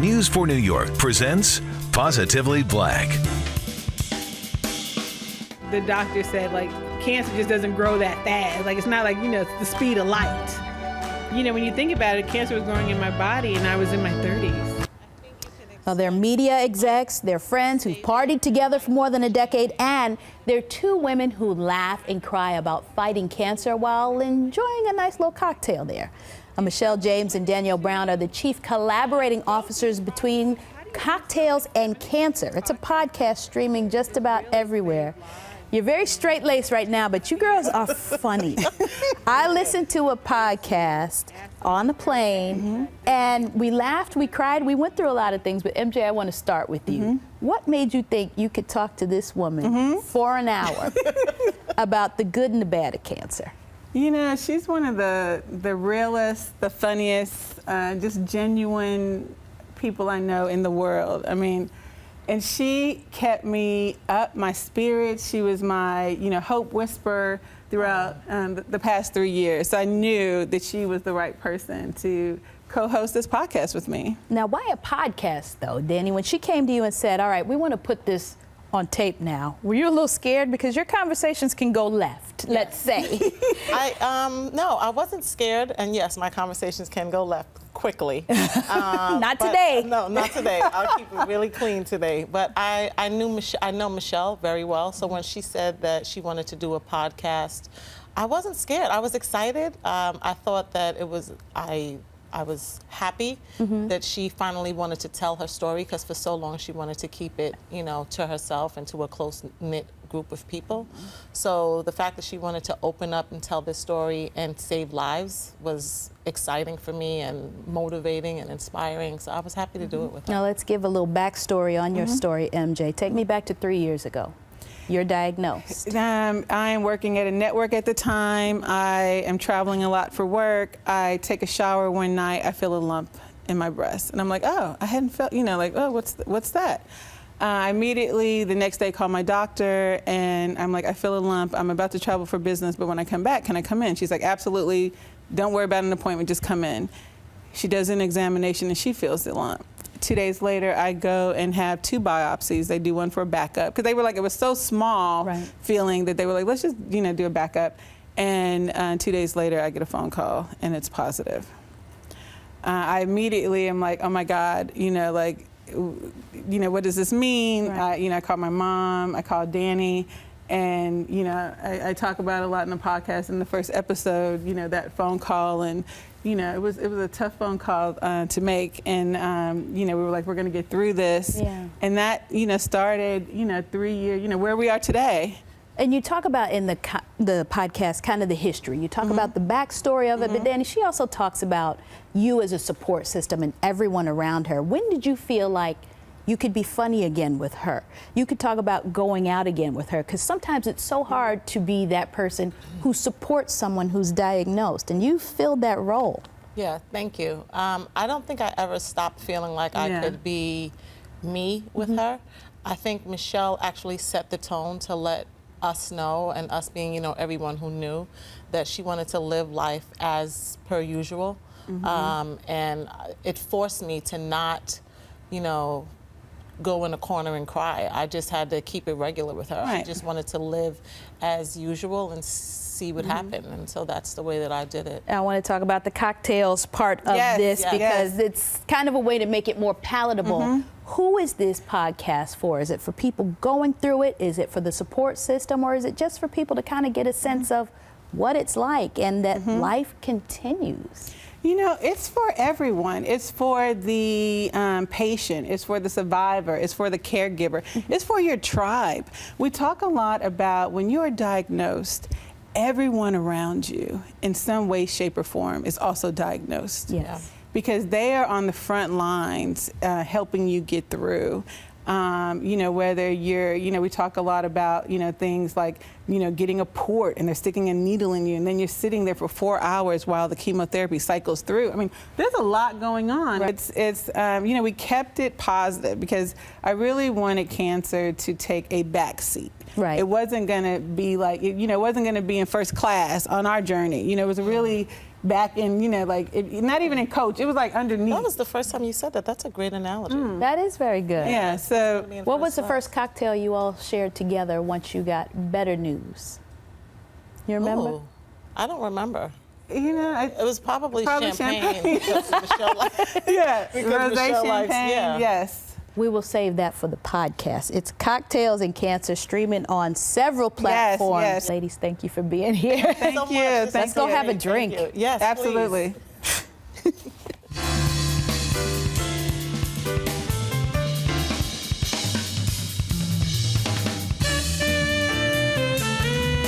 News for New York presents Positively Black. The doctor said, like, cancer just doesn't grow that fast. Like, it's not like, it's the speed of light. When you think about it, cancer was growing in my body and I was in my 30s. Well, they're media execs, they're friends who've partied together for more than a decade, and they're two women who laugh and cry about fighting cancer while enjoying a nice little cocktail there. Michelle James and Danielle Brown are the chief collaborating officers between Cocktails and Cancer. It's a podcast streaming just about everywhere. You're very straight-laced right now, but you girls are funny. I listened to a podcast on the plane, and we laughed, we cried, we went through a lot of things, but MJ, I want to start with you. What made you think you could talk to this woman for an hour about the good and the bad of cancer? She's one of the realest, the funniest, just genuine people I know in the world. And she kept me up, my spirit. She was my, hope whisperer throughout the past 3 years. So I knew that she was the right person to co-host this podcast with me. Now, why a podcast, though, Dani? When she came to you and said, all right, we want to put this on tape now, were you a little scared? Because your conversations can go left, let's say. No, I wasn't scared. And yes, my conversations can go left quickly. Not today. No, not today. I'll keep it really clean today. But I know Michelle very well. So when she said that she wanted to do a podcast, I wasn't scared. I was excited. I thought that I was happy that she finally wanted to tell her story, because for so long she wanted to keep it, to herself and to a close-knit group of people. So the fact that she wanted to open up and tell this story and save lives was exciting for me and motivating and inspiring. So I was happy to do it with her. Now let's give a little backstory on your story, MJ. Take me back to 3 years ago. You're diagnosed. I am working at a network at the time. I am traveling a lot for work. I take a shower one night. I feel a lump in my breast. And I'm like, oh, I hadn't felt, oh, what's that? I immediately, the next day, call my doctor, and I'm like, I feel a lump. I'm about to travel for business, but when I come back, can I come in? She's like, absolutely. Don't worry about an appointment. Just come in. She does an examination, and she feels the lump. 2 days later, I go and have 2 biopsies. They do one for a backup, because they were like, it was so small, feeling that they were like, let's just, do a backup. And 2 days later, I get a phone call, and it's positive. I immediately am like, oh my God, what does this mean? I called my mom, I called Dani, and I talk about it a lot in the podcast. In the first episode, that phone call, and it was a tough phone call to make, and we were like, we're going to get through this, and that started 3 years, where we are today. And you talk about in the podcast kind of the history. You talk about the backstory of it, but Dani, she also talks about you as a support system and everyone around her. When did you feel like you could be funny again with her? You could talk about going out again with her, because sometimes it's so hard to be that person who supports someone who's diagnosed, and you filled that role. Yeah, thank you. I don't think I ever stopped feeling like I could be me with her. I think Michelle actually set the tone to let us know, and us being, everyone who knew, that she wanted to live life as per usual. And it forced me to not, go in a corner and cry. I just had to keep it regular with her. I just wanted to live as usual and see what happened. And so that's the way that I did it. I want to talk about the cocktails part of this, because it's kind of a way to make it more palatable. Who is this podcast for? Is it for people going through it? Is it for the support system? Or is it just for people to kind of get a sense of what it's like and that life continues? It's for everyone. It's for the patient. It's for the survivor. It's for the caregiver. It's for your tribe. We talk a lot about when you are diagnosed, everyone around you in some way, shape, or form is also diagnosed. Yes. Because they are on the front lines helping you get through. Whether you're, we talk a lot about, things like, getting a port and they're sticking a needle in you, and then you're sitting there for 4 hours while the chemotherapy cycles through. There's a lot going on. It's we kept it positive, because I really wanted cancer to take a back seat. Right. It wasn't going to be like, it wasn't going to be in first class on our journey. It was really back in, you know, like not even in coach. It was like underneath. That was the first time you said that. That's a great analogy. That is very good. Yeah. So What was the first cocktail you all shared together once you got better news? You remember? Oh, I don't remember. you know, It was probably champagne. champagne. Because Michelle Yeah, because rosé Michelle champagne. likes- yeah. Yes. We will save that for the podcast. It's Cocktails and Cancer, streaming on several platforms. yes. Ladies, thank you for being here. Thank so you. much. Thank Let's go you. have a Thank drink. you. Yes, Absolutely. please.